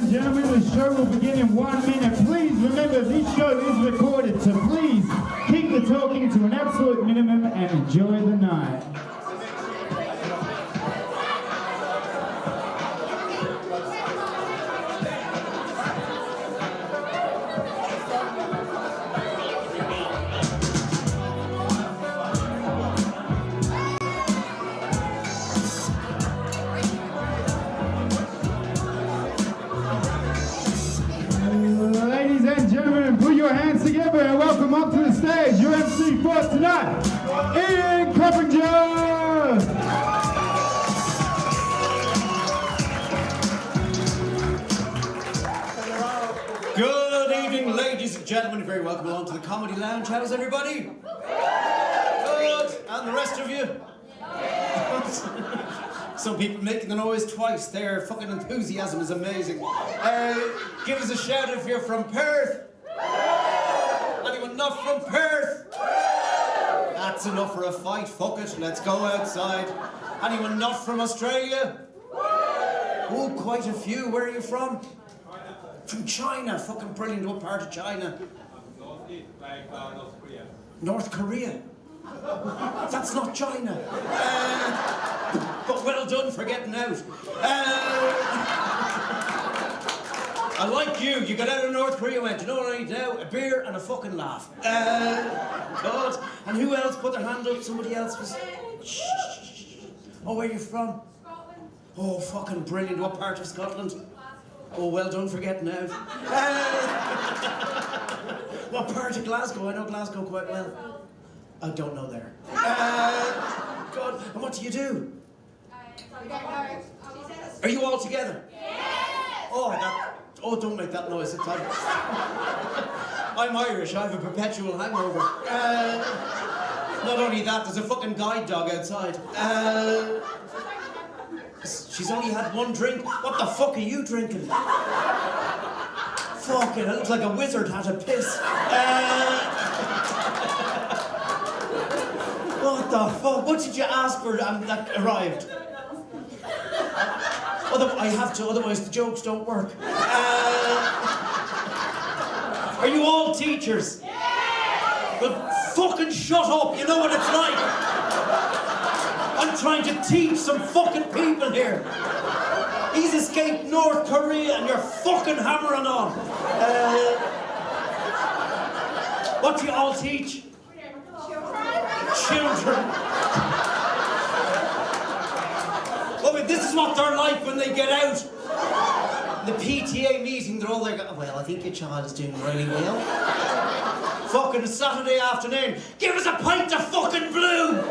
and gentlemen, the show will begin in 1 minute. Please remember this show is recorded, so please keep the talking to an absolute minimum and enjoy the night. Together and welcome up to the stage your MC for tonight, Ian Coppinger. Good evening, ladies and gentlemen. Very welcome along to the Comedy Lounge. How's everybody? Good. And the rest of you? Some people making the noise twice. Their fucking enthusiasm is amazing. Give us a shout if you're from Perth. Anyone not from Perth? That's enough for a fight. Fuck it. Let's go outside. Anyone not from Australia? Oh, quite a few. Where are you from? From China. Fucking brilliant. What part of China? North Korea. North Korea? That's not China. But well done for getting out. I like you. You got out of North Korea, went, you know what I need now? A beer and a fucking laugh. God. And who else put their hand up? Somebody else was... Shh. Oh, where are you from? Scotland. Oh, fucking brilliant. What part of Scotland? Oh, well done for getting out. What part of Glasgow? I know Glasgow quite well. I don't know there. God. And what do you do? Are you all together? Yes! Oh, don't make that noise. I'm Irish. I have a perpetual hangover. Not only that, there's a fucking guide dog outside. She's only had one drink. What the fuck are you drinking? Fucking, it looks like a wizard had a piss. What the fuck? What did you ask for that arrived? I have to, otherwise the jokes don't work. Are you all teachers? Yeah! Well, fucking shut up, you know what it's like. I'm trying to teach some fucking people here. He's escaped North Korea and you're fucking hammering on. What do you all teach? Children. Oh, this is what they're like when they get out. The PTA meeting, they're all there going, well, I think your child is doing really well. Fucking Saturday afternoon, give us a pint of fucking blue!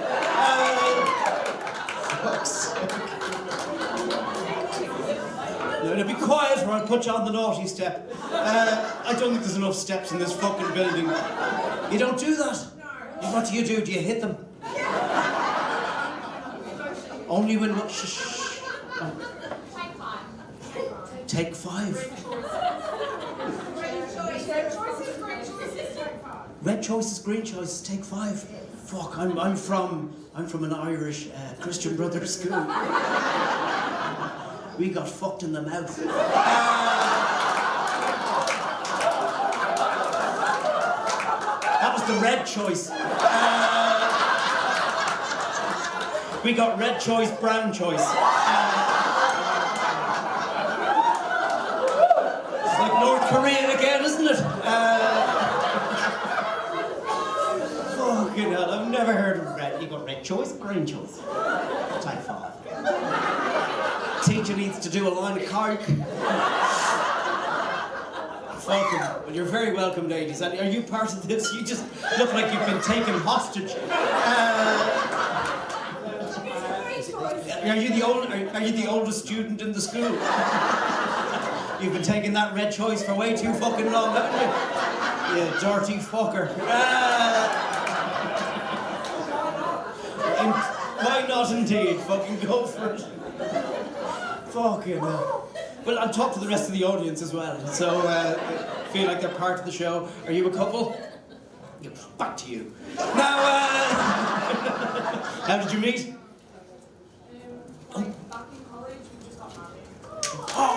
Fuck's sake. Now, be quiet or I'll put you on the naughty step. I don't think there's enough steps in this fucking building. You don't do that? No. What do? Do you hit them? Only when what? Shh. Oh. Take five. Red choices, green choices, take five. Fuck, I'm from an Irish Christian Brothers school. We got fucked in the mouth. That was the red choice. We got red choice, brown choice. It's like North Korea again, isn't it? Fucking hell, I've never heard of red. You got red choice, green choice. Type 5. Teacher needs to do a line of coke. Fucking, well, you're very welcome, ladies. And are you part of this? You just look like you've been taken hostage. Are you the oldest student in the school? You've been taking that red choice for way too fucking long, haven't you? You dirty fucker. Why not indeed? Fucking go for it. Fucking hell. Well, I'll talk to the rest of the audience as well. So, feel like they're part of the show. Are you a couple? Back to you. Now, how did you meet? Back in college, we just got married. Oh,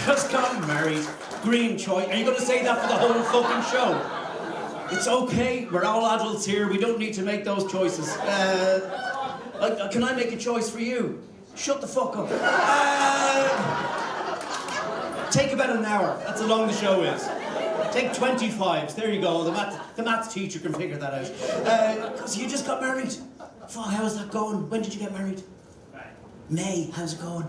just got married. Green choice. Are you going to say that for the whole fucking show? It's okay. We're all adults here. We don't need to make those choices. Can I make a choice for you? Shut the fuck up. Take about an hour. That's how long the show is. Take 25s. There you go. The maths teacher can figure that out. So you just got married. Fuck, how's that going? When did you get married? May. How's it going?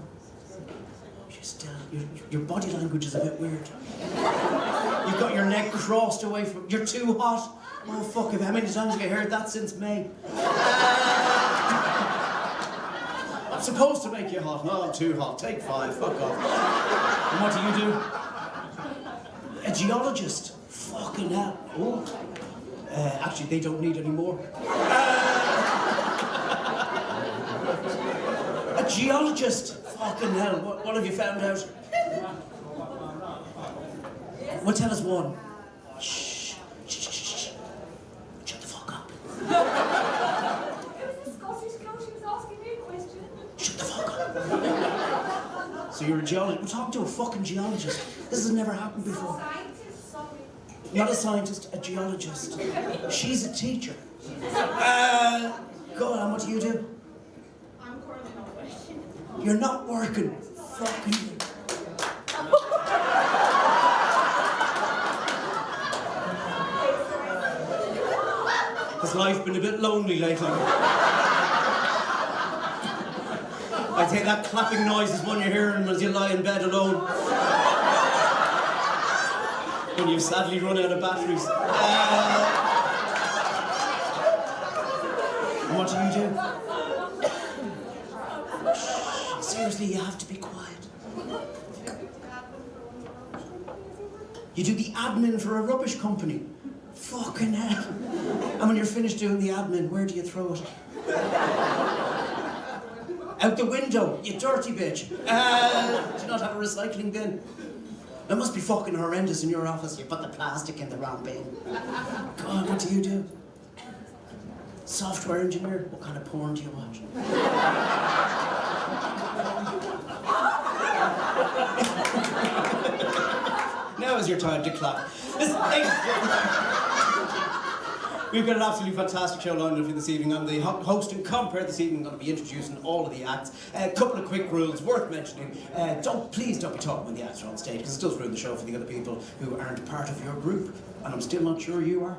Your body language is a bit weird. You've got your neck crossed away from... You're too hot. Oh, fuck. How many times have you heard that since May? I'm supposed to make you hot. No, I'm too hot. Take 5. Fuck off. And what do? A geologist. Fucking hell. Oh. Actually, they don't need any more. A geologist. Fucking hell. What have you found out? Well, tell us one. Shh. Shut the fuck up. It was a Scottish girl. She was asking me a question. Shut the fuck up. So you're a geologist. We're talking to a fucking geologist. This has never happened before. Scientist, sorry. Not a scientist, a geologist. She's a teacher. Go on, what do you do? I'm currently not working. You're not working. Fucking... Has life been a bit lonely lately? I think that clapping noise is one you're hearing as you lie in bed alone. When you've sadly run out of batteries. And what do you do? Shh, seriously, you have to be quiet. You do the admin for a rubbish company. Fucking hell. And when you're finished doing the admin, where do you throw it? Out the window, you dirty bitch. Do you not have a recycling bin? It must be fucking horrendous in your office. You put the plastic in the wrong bin. God, what do you do? Software engineer? What kind of porn do you watch? Now is your time to clap. We've got an absolutely fantastic show lined up for this evening. I'm the host and compere this evening. I'm going to be introducing all of the acts. A couple of quick rules worth mentioning. Please don't be talking when the acts are on stage, because it does ruin the show for the other people who aren't part of your group. And I'm still not sure you are.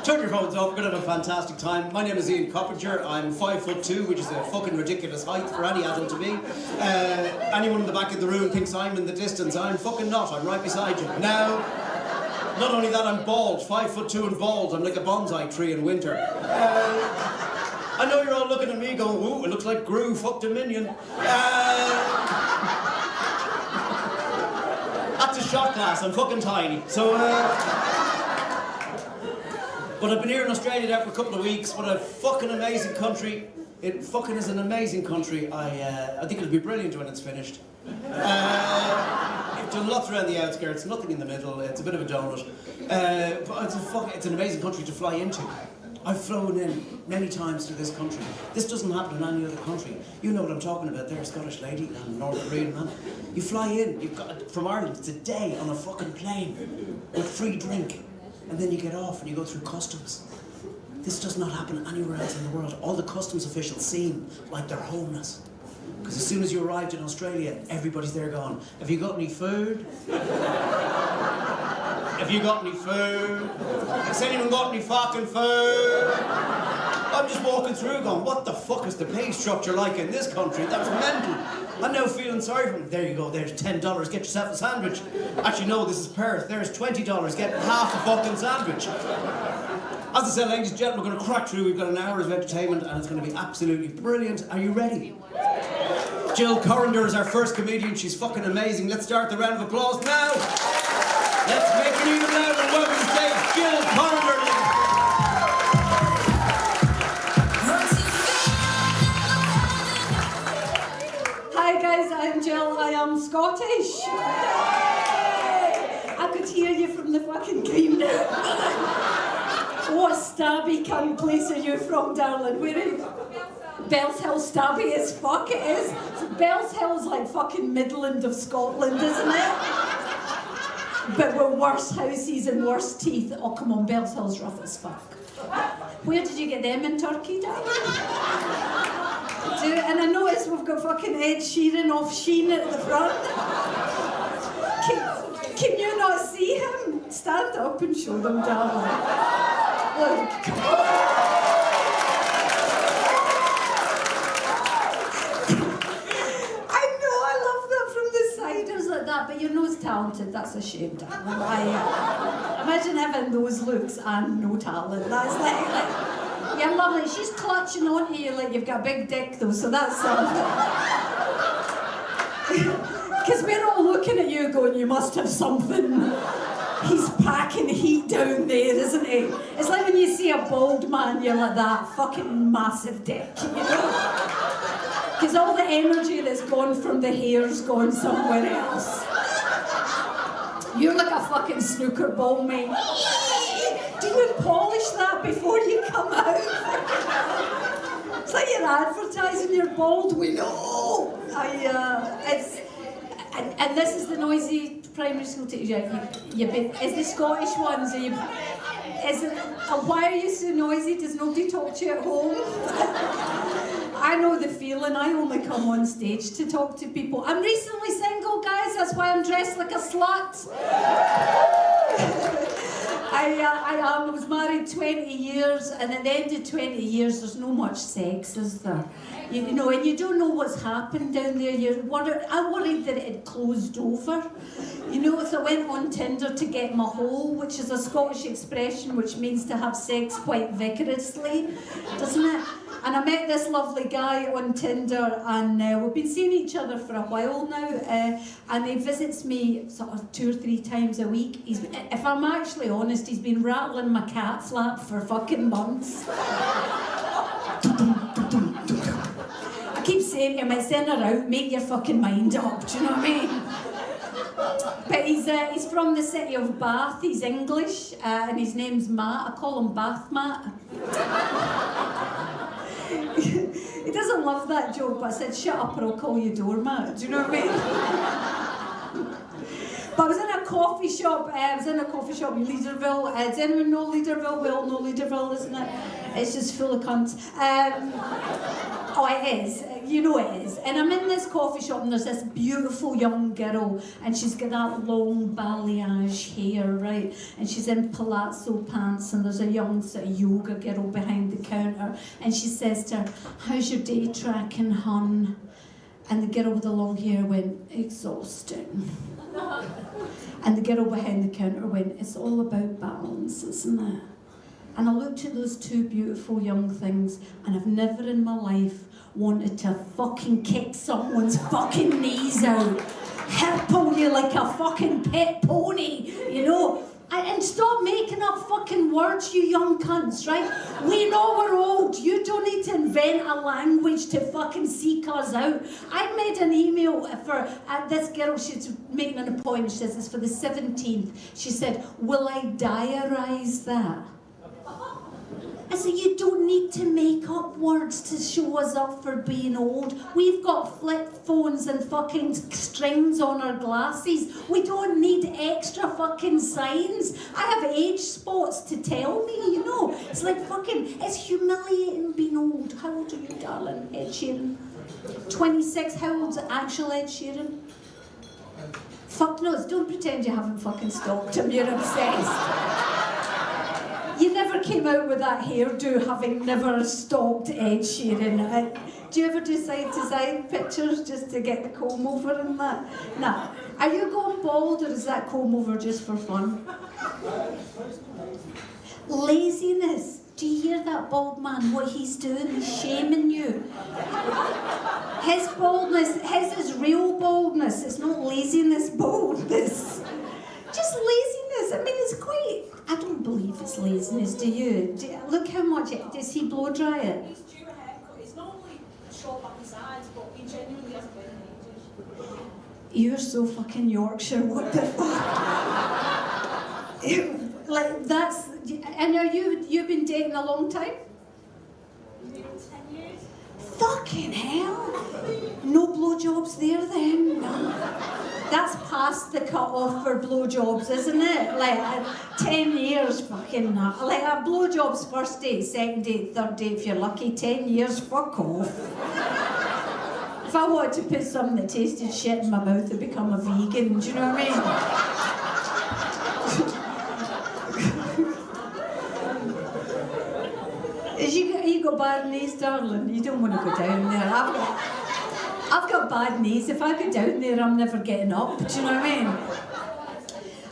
Turn your phones off, we're going to have a fantastic time. My name is Ian Coppinger. I'm 5'2", which is a fucking ridiculous height for any adult to be. Anyone in the back of the room thinks I'm in the distance. I'm fucking not. I'm right beside you. Now, not only that, I'm bald. 5'2" and bald. I'm like a bonsai tree in winter. I know you're all looking at me going, ooh, it looks like Gru fucked a minion. That's a shot glass. I'm fucking tiny. So, but I've been here in Australia now for a couple of weeks. What a fucking amazing country. It fucking is an amazing country. I think it'll be brilliant when it's finished. I've done lots around the outskirts, nothing in the middle. It's a bit of a donut. But it's an amazing country to fly into. I've flown in many times to this country. This doesn't happen in any other country. You know what I'm talking about there, Scottish lady and North Korean man. You fly in, from Ireland, it's a day on a fucking plane with free drink. And then you get off and you go through customs. This does not happen anywhere else in the world. All the customs officials seem like they're homeless. Because as soon as you arrived in Australia, everybody's there going, have you got any food? Have you got any food? Has anyone got any fucking food? I'm just walking through going, what the fuck is the pay structure like in this country? That's mental. I'm now feeling sorry for them. There you go, there's $10, get yourself a sandwich. Actually, no, this is Perth. There's $20, get half a fucking sandwich. As I said, ladies and gentlemen, we're going to crack through. We've got an hour of entertainment and it's going to be absolutely brilliant. Are you ready? Jill Corinder is our first comedian. She's fucking amazing. Let's start the round of applause now. Let's make it even louder and welcome to stage Jill Corinder. Hi guys, I'm Jill. I am Scottish. I could hear you from the fucking game now. What stabby cunt place are you from, darling? Where are you? Bells Hill stabby as fuck it is. So Bells Hill's like fucking Midland of Scotland, isn't it? But with worse houses and worse teeth. Oh, come on, Bells Hill's rough as fuck. Where did you get them in Turkey, darling? And I noticed we've got fucking Ed Sheeran off Sheen at the front. Can you not see him? Stand up and show them, darling. Look, come on. Like that, but your nose talented, that's a shame, darling. Imagine having those looks and no talent. That's like you're lovely. She's clutching onto you like you've got a big dick though, so that's something. Because we're all looking at you going, you must have something. He's packing heat down there, isn't he? It's like when you see a bald man, you're like that fucking massive dick, you know? Because all the energy that's gone from the hair's gone somewhere else. You're like a fucking snooker ball, mate. Do you polish that before you come out? It's like you're advertising your bald. We know. And this is the noisy primary school teacher. Is the Scottish ones? Why are you so noisy? Does nobody talk to you at home? I know the feeling. I only come on stage to talk to people. I'm recently single, guys. That's why I'm dressed like a slut. I was married 20 years, and at the end of 20 years, there's no much sex, is there? You know, and you don't know what's happened down there. I worried that it had closed over. You know, so I went on Tinder to get my hole, which is a Scottish expression which means to have sex quite vigorously, doesn't it? And I met this lovely guy on Tinder, and we've been seeing each other for a while now, and he visits me sort of 2 or 3 times a week. If I'm actually honest, he's been rattling my cat flap for fucking months. I keep saying to him, send her out, make your fucking mind up, do you know what I mean? But he's from the city of Bath, he's English, and his name's Matt. I call him Bath Matt. He doesn't love that joke, but I said, shut up or I'll call you doormat. Do you know what I mean? But I was in a coffee shop in Leaderville. Does anyone know Leaderville? We all know Leaderville, isn't it? It's just full of cunts. Oh, it is. You know it is. And I'm in this coffee shop and there's this beautiful young girl and she's got that long balayage hair, right? And she's in palazzo pants and there's a young sort of yoga girl behind the counter and she says to her, how's your day tracking, hun? And the girl with the long hair went, exhausting. And the girl behind the counter went, it's all about balance, isn't it? And I looked at those two beautiful young things and I've never in my life wanted to fucking kick someone's fucking knees out. Hipple you like a fucking pet pony, you know? And stop making up fucking words, you young cunts, right? We know we're old. You don't need to invent a language to fucking seek us out. I made an email for this girl, she's making an appointment, she says it's for the 17th. She said, will I diarise that? I said, you don't need to make up words to show us up for being old. We've got flip phones and fucking strings on our glasses. We don't need extra fucking signs. I have age spots to tell me, you know. It's like fucking, it's humiliating being old. How old are you, darling? Ed Sheeran? 26. How old's actual Ed Sheeran? Fuck no, don't pretend you haven't fucking stalked him. You're obsessed. You never came out with that hairdo having never stalked Ed Sheeran. Do you ever do side-to-side pictures just to get the comb over and that? Nah. Are you going bald or is that comb over just for fun? Laziness. Do you hear that bald man? What he's doing? He's shaming you. His baldness, his is real baldness. It's not laziness baldness. Just laziness. I mean, it's quite... I don't believe it's laziness, do you? Look how much... Does he blow dry it? He's due a haircut. He's not only short up his eyes, but he genuinely hasn't been in ages. You're so fucking Yorkshire, what the fuck? Like, that's... And are you've been dating a long time? 10 years. Fucking hell. No blowjobs there then? No. That's past the cut-off for blowjobs, isn't it? Like, 10 years, fucking nut. Like, a blowjob's first date, second date, third date, if you're lucky. 10 years, fuck off. If I wanted to put something that tasted shit in my mouth, I'd become a vegan, do you know what I mean? You got bad knees, darling? You don't want to go down there. I've got bad knees. If I go down there, I'm never getting up. Do you know what I mean?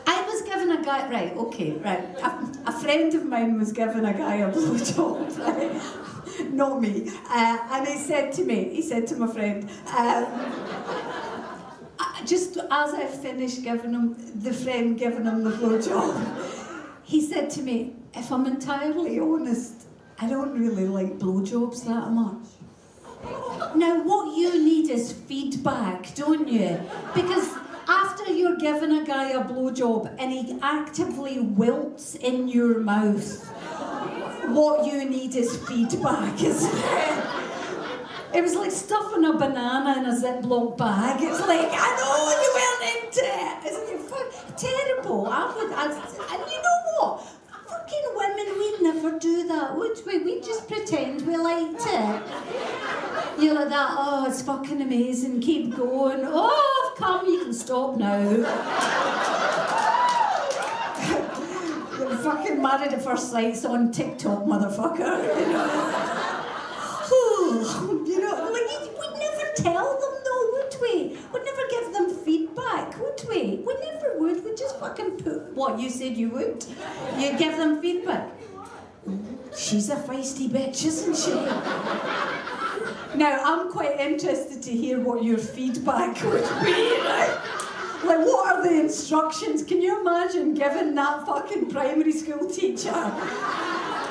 I was giving a guy... Right, okay, right. A friend of mine was giving a guy a blowjob, right? Not me. And he said to my friend, just as I finished giving him the blowjob, he said to me, if I'm entirely honest, I don't really like blowjobs that much. Now, what you need is feedback, don't you? Because after you're giving a guy a blowjob and he actively wilts in your mouth, what you need is feedback, isn't it? It was like stuffing a banana in a Ziploc bag. It's like, I know you weren't into it. Isn't it terrible? And you know what? Fucking women, we'd never do that, would we? We'd just pretend we liked it. You're like that, oh, it's fucking amazing, keep going. Oh, I've come, you can stop now. You're fucking Married at First Sight's on TikTok, motherfucker. You know, like, we'd never tell them though, would we? We'd never give them feedback, would we? We never would. We'd just fucking put what you said you would. You'd give them feedback. She's a feisty bitch, isn't she? Now, I'm quite interested to hear what your feedback would be, right? Like, what are the instructions? Can you imagine giving that fucking primary school teacher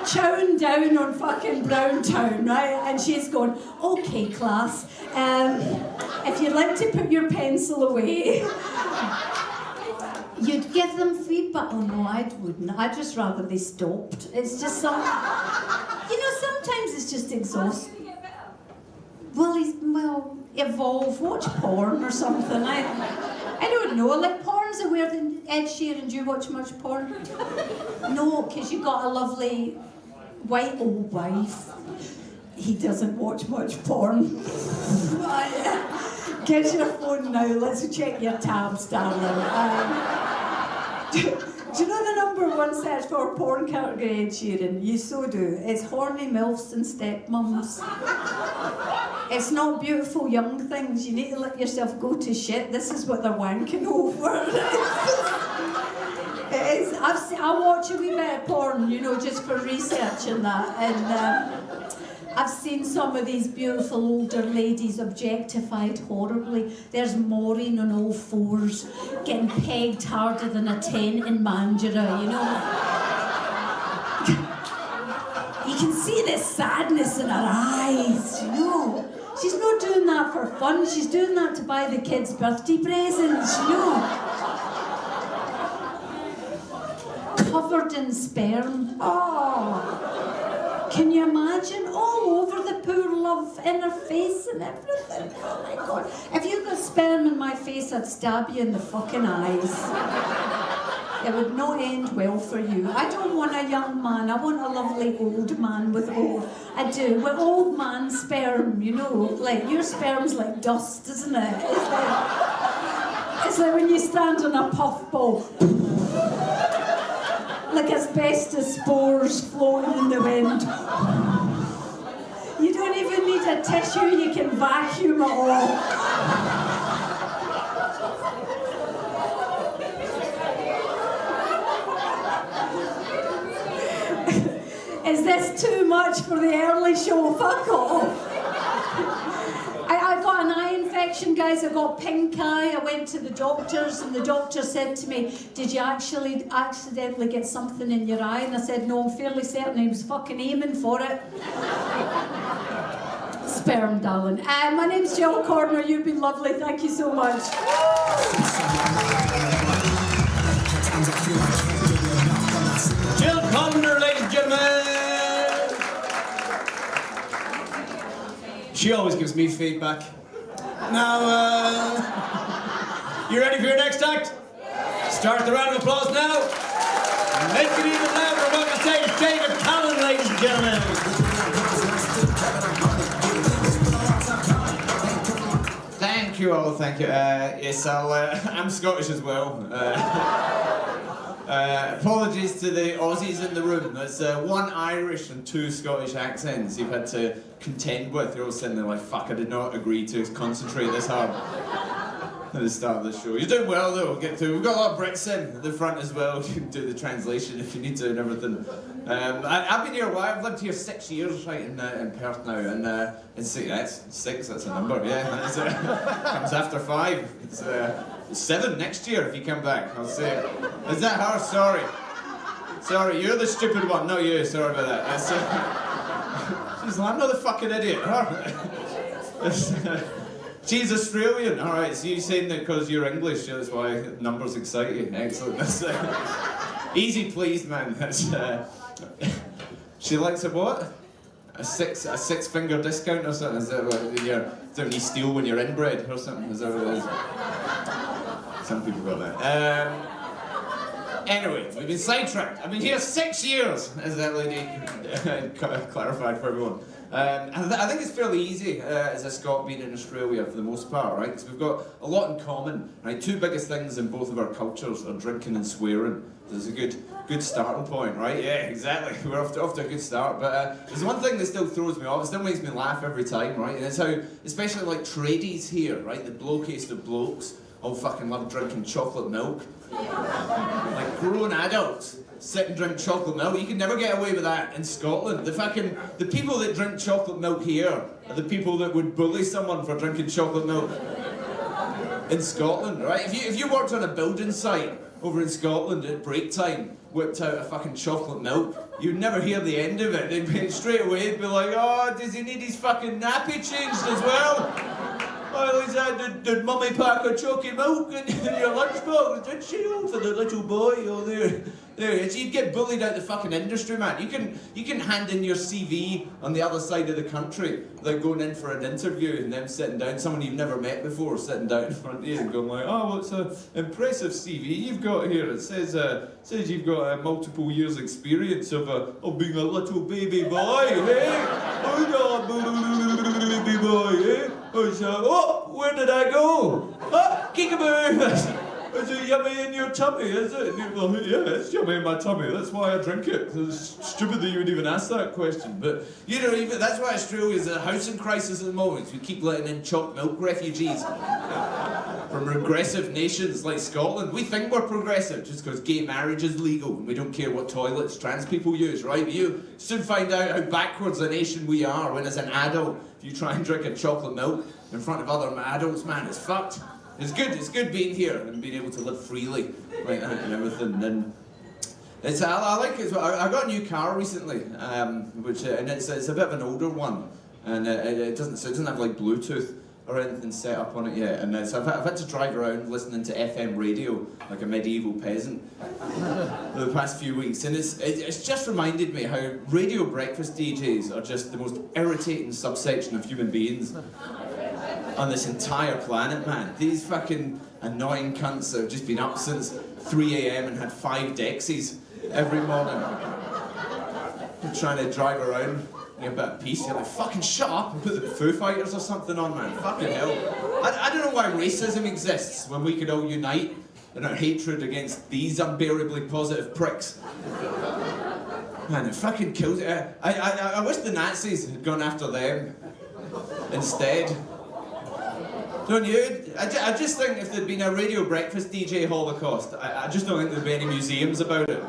chowing down on fucking Browntown, right? And she's going, okay, class, if you'd like to put your pencil away, you'd give them feedback. Oh no, I wouldn't. I'd just rather they stopped. It's just sometimes it's just exhausting. Well, evolve, watch porn or something. I don't know, like porn's aware than Ed Sheeran. Do you watch much porn? No, because you've got a lovely white old wife. He doesn't watch much porn. Get your phone now, let's check your tabs, darling. Do you know the number one search for porn category, Ed Sheeran? You so do. It's horny MILFs and stepmums. It's not beautiful young things. You need to let yourself go to shit. This is what they're wanking over. It is. I watch a wee bit of porn, you know, just for research and that. And I've seen some of these beautiful older ladies objectified horribly. There's Maureen on all fours, getting pegged harder than a 10 in Mandurah, you know. You can see the sadness in her eyes, you know. She's not doing that for fun, she's doing that to buy the kids birthday presents, you know. Covered in sperm. Oh. Can you imagine? All over the poor love in her face and everything. Oh my God. If you got sperm in my face, I'd stab you in the fucking eyes. It would not end well for you. I don't want a young man. I want a lovely old man with old... I do. With old man sperm, you know. Like, your sperm's like dust, isn't it? It's like when you stand on a puffball. Like asbestos spores floating in the wind. You don't even need a tissue, you can vacuum it all. Is this too much for the early show? Fuck off. I got an eye infection, guys. I got pink eye. I went to the doctors and the doctor said to me, did you actually accidentally get something in your eye? And I said, no, I'm fairly certain he was fucking aiming for it. Sperm, darling. My name's Jill Corner. You've been lovely. Thank you so much. Jill Corner, ladies and gentlemen. She always gives me feedback. Now, you ready for your next act? Start the round of applause now. Make it even louder. Welcome to stage David Callan, ladies and gentlemen. Thank you all, thank you. Yes, I'm Scottish as well. Apologies to the Aussies in the room. There's one Irish and two Scottish accents you've had to contend with. You're all sitting there like, fuck, I did not agree to concentrate this hard at the start of the show. You're doing well though, we'll get through. We've got a lot of Brits in at the front as well. You can do the translation if you need to and everything. I've been here a while. I've lived here 6 years right in Perth now, and see, that's 6, that's a number, yeah. That's, comes after 5. It's 7 next year if you come back, I'll say it. Is that her? Sorry. Sorry, you're the stupid one, not you, sorry about that. That's, she's like, I'm not the fucking idiot, her. She's Australian, alright, so you're saying that because you're English, that's why numbers excite you. Excellent. That's, easy please, man. That's, she likes a what? A six finger discount or something? Is that what you steal when you're inbred or something? Is that what it is? Some people got that. Anyway, we've been sidetracked. I've been here 6 years, as that lady clarified for everyone. I think it's fairly easy as a Scot being in Australia for the most part, right? Because we've got a lot in common, right? Two biggest things in both of our cultures are drinking and swearing. There's a good starting point, right? Yeah, exactly. We're off to a good start. But there's one thing that still throws me off. It still makes me laugh every time, right? And it's how, especially like tradies here, right? The blokiest of blokes all fucking love drinking chocolate milk. Like grown adults sit and drink chocolate milk. You can never get away with that in Scotland. The people that drink chocolate milk here are the people that would bully someone for drinking chocolate milk in Scotland, right? If you worked on a building site over in Scotland at break time, whipped out a fucking chocolate milk, you'd never hear the end of it. They'd be straight away, it'd be like, oh, does he need his fucking nappy changed as well? Oh, is that, did mummy pack a chocolate milk in your lunchbox? Did she? Oh, for the little boy? Oh, there it is. You'd get bullied out the fucking industry, man. You can hand in your CV on the other side of the country without going in for an interview and them sitting down, someone you've never met before sitting down in front of you and going like, oh, what's an impressive CV you've got here? It says you've got multiple years experience of being a little baby boy, hey? Oh, no, baby boy, eh? Oh, where did I go? Oh, kickaboo! Is it yummy in your tummy, is it? And you're like, yeah, it's yummy in my tummy, that's why I drink it. It's stupid that you would even ask that question. But, you know, even that's why Australia's a housing crisis at the moment. We keep letting in chopped milk refugees from regressive nations like Scotland. We think we're progressive just because gay marriage is legal and we don't care what toilets trans people use, right? But you soon find out how backwards a nation we are when as an adult, if you try and drink a chocolate milk in front of other adults, man, it's fucked. It's good being here and being able to live freely, right, and everything. And it's I like it. I got a new car recently, which and it's a bit of an older one, and it doesn't have like Bluetooth or anything set up on it yet. And so I've had to drive around listening to FM radio like a medieval peasant for the past few weeks, and it's just reminded me how radio breakfast DJs are just the most irritating subsection of human beings on this entire planet, man. These fucking annoying cunts that have just been up since 3 a.m. and had 5 Dexies every morning. They're trying to drive around, get a bit of peace. You're like, fucking shut up and put the Foo Fighters or something on, man. Fucking hell. I don't know why racism exists when we could all unite in our hatred against these unbearably positive pricks. Man, it fucking kills it. I wish the Nazis had gone after them instead. Don't you? I just think if there'd been a radio breakfast DJ holocaust, I just don't think there'd be any museums about it.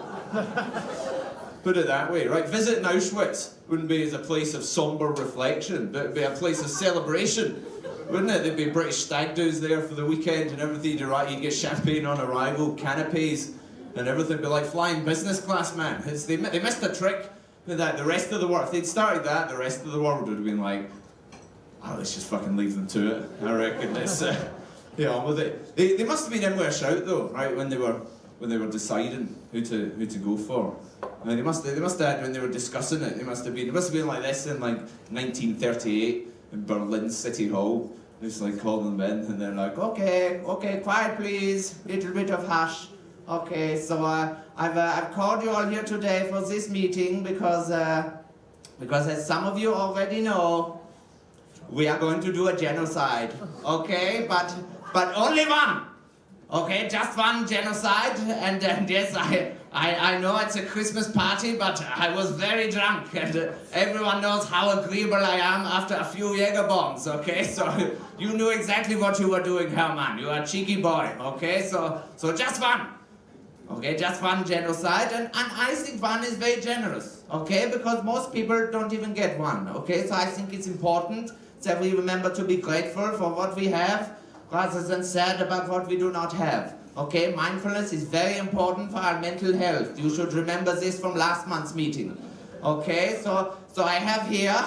Put it that way, right? Visiting Auschwitz wouldn't be as a place of somber reflection, but it'd be a place of celebration, wouldn't it? There'd be British stag do's there for the weekend and everything. You'd get champagne on arrival, canapes, and everything. It'd be like flying business class, man. They missed a trick with that. The rest of the world, if they'd started that, the rest of the world would have been like, oh, let's just fucking leave them to it. I reckon let's get on with it. They must have been in with a shout though, right? When they were deciding who to go for. I mean, they must have had when they were discussing it. It must have been like this in like 1938 in Berlin City Hall. Just like calling them in, and they're like, okay, quiet please, little bit of hush. Okay, so I've called you all here today for this meeting because as some of you already know, we are going to do a genocide. Okay, but only one. Okay, just one genocide, and yes, I know it's a Christmas party, but I was very drunk, and everyone knows how agreeable I am after a few Jaeger bombs, okay? So you knew exactly what you were doing, Herman. You are a cheeky boy, okay? So just one. Okay, just one genocide, and I think one is very generous, okay? Because most people don't even get one, okay? So I think it's important that we remember to be grateful for what we have, rather than sad about what we do not have. Okay, mindfulness is very important for our mental health. You should remember this from last month's meeting. Okay, so I have here,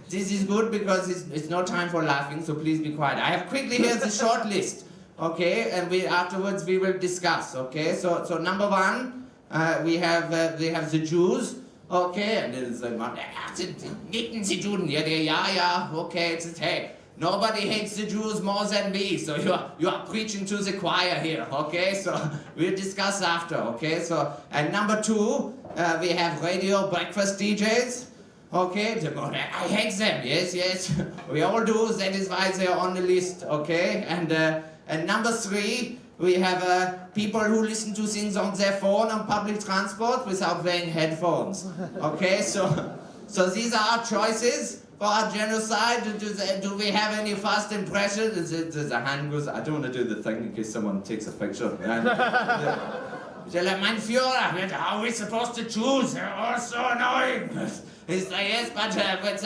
this is good because it's no time for laughing, so please be quiet. I have quickly here the short list, okay, and afterwards we will discuss, okay? So number one, we have the Jews, okay, and then it's like, die Juden, yeah, okay, it's hey. Nobody hates the Jews more than me, so you are preaching to the choir here, okay? So we'll discuss after, okay? So, and number two, we have radio breakfast DJs, okay? I hate them, yes, we all do, that is why they are on the list, okay? And number three, we have people who listen to things on their phone on public transport without wearing headphones, okay? So these are our choices. For our genocide, do we have any first impressions? The hand goes, I don't want to do the thing in case someone takes a picture. They're like, mein Führer, how are we supposed to choose? They're all so annoying. It's like, yes, but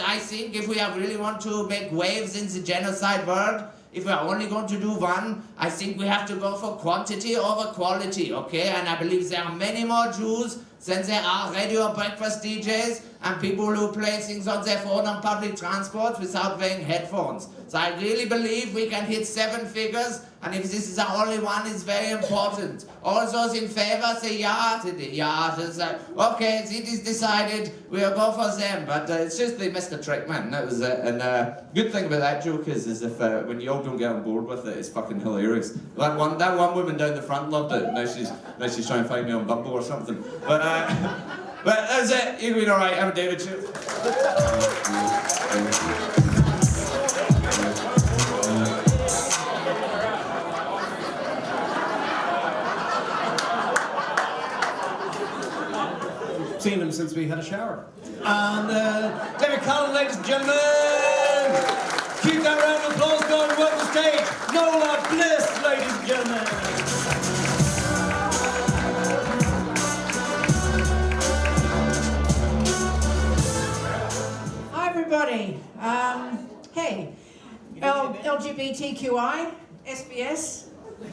I think if we really want to make waves in the genocide world, if we are only going to do one, I think we have to go for quantity over quality, okay? And I believe there are many more Jews than there are radio breakfast DJs and people who play things on their phone on public transport without wearing headphones. So I really believe we can hit 7 figures, and if this is our only one, it's very important. All those in favor say yeah. Okay, it is decided, we'll go for them, but it's just they missed the trick, man. That was it. And good thing about that joke is if when you all don't get on board with it, it's fucking hilarious. That one woman down the front loved it. Now she's trying to find me on Bumble or something. But that's it. You've been all right. I'm David. Cheers. Seen him since we had a shower. And David Cullen, ladies and gentlemen. Keep that round of applause going. Welcome to stage, Nola, Bliss, ladies and gentlemen. Everybody, hey, LGBTQI, SBS,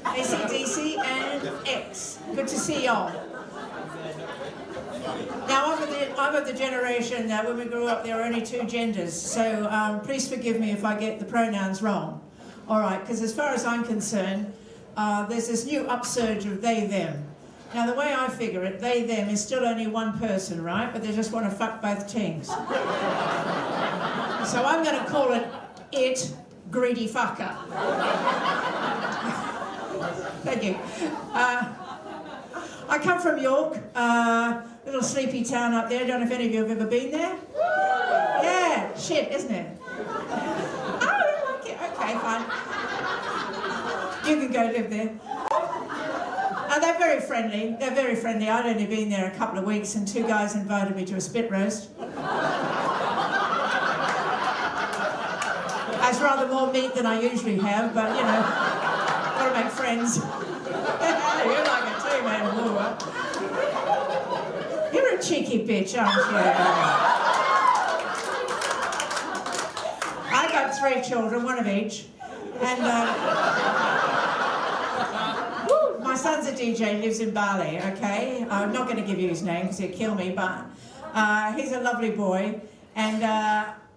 ACDC, and X. Good to see y'all. Now, I'm of the generation that when we grew up, there were only 2 genders, so please forgive me if I get the pronouns wrong. All right, because as far as I'm concerned, there's this new upsurge of they, them. Now, the way I figure it, they, them is still only one person, right? But they just want to fuck both teams. So I'm going to call it greedy fucker. Thank you. I come from York, little sleepy town up there. I don't know if any of you have ever been there. Yeah, shit, isn't it? Oh, you like it? Okay, fine. You can go live there. They're very friendly. They're very friendly. I'd only been there a couple of weeks and 2 guys invited me to a spit roast. That's rather more meat than I usually have, but you know, gotta make friends. You like it too, man. You're a cheeky bitch, aren't you? I got 3 children, 1 of each, and my son's a DJ, lives in Bali, okay? I'm not going to give you his name because he'll kill me, but he's a lovely boy. And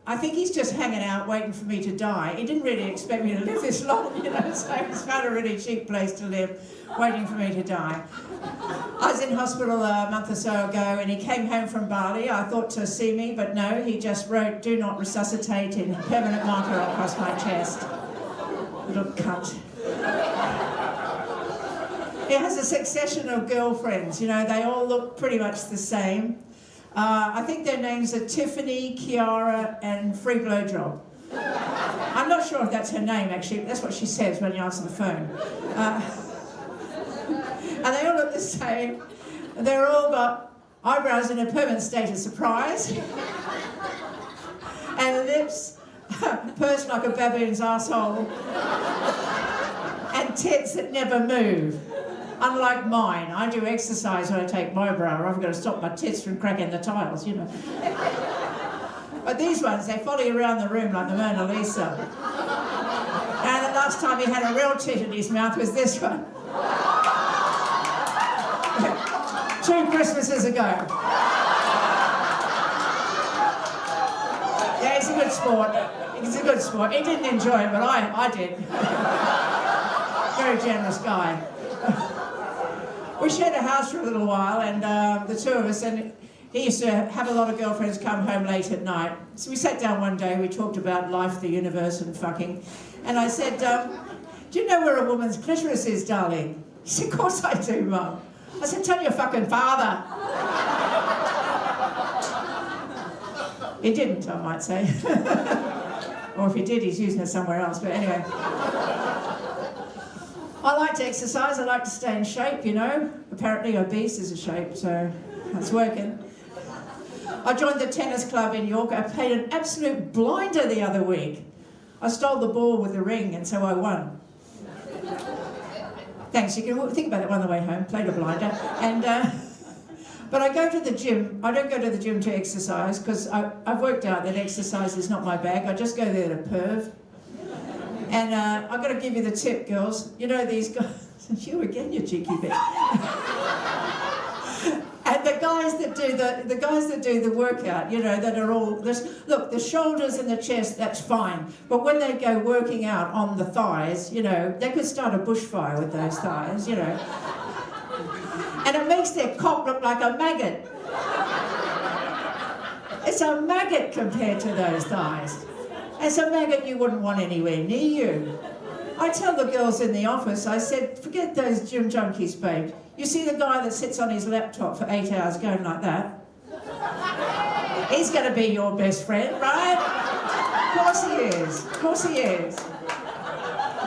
I think he's just hanging out waiting for me to die. He didn't really expect me to live this long, you know, so it's found a really cheap place to live, waiting for me to die. I was in hospital a month or so ago and he came home from Bali. I thought to see me, but no, he just wrote, "Do not resuscitate" in permanent marker across my chest. Little cunt. He has a succession of girlfriends, you know, they all look pretty much the same. I think their names are Tiffany, Kiara, and Free Blowjob. I'm not sure if that's her name, actually, but that's what she says when you answer the phone. And they all look the same. They're all got eyebrows in a permanent state of surprise. And lips pursed like a baboon's asshole. And tits that never move. Unlike mine, I do exercise when I take my bra, or I've got to stop my tits from cracking the tiles, you know. But these ones, they follow you around the room like the Mona Lisa. And the last time he had a real tit in his mouth was this one. 2 Christmases ago. Yeah, he's a good sport. He's a good sport. He didn't enjoy it, but I did. Very generous guy. We shared a house for a little while, and the two of us, and he used to have a lot of girlfriends come home late at night. So we sat down one day, we talked about life, the universe, and fucking. And I said, "Do you know where a woman's clitoris is, darling?" He said, "Of course I do, Mum." I said, "Tell your fucking father." He didn't, I might say. Or if he did, he's using it somewhere else, but anyway. I like to exercise, I like to stay in shape, you know. Apparently obese is a shape, so that's working. I joined the tennis club in York. I played an absolute blinder the other week. I stole the ball with the ring, and so I won. Thanks, you can think about that on the way home, played a blinder. And, but I go to the gym. I don't go to the gym to exercise, because I've worked out that exercise is not my bag. I just go there to perv. And I've got to give you the tip, girls. You know these guys. You again, you cheeky bitch. And the guys that do the workout, you know, that are all this. Look, the shoulders and the chest, that's fine. But when they go working out on the thighs, you know, they could start a bushfire with those thighs, you know. And it makes their cock look like a maggot. It's a maggot compared to those thighs. It's a maggot you wouldn't want anywhere near you. I tell the girls in the office, I said, forget those gym junkies, babe. You see the guy that sits on his laptop for 8 hours going like that? He's going to be your best friend, right? Of course he is. Of course he is.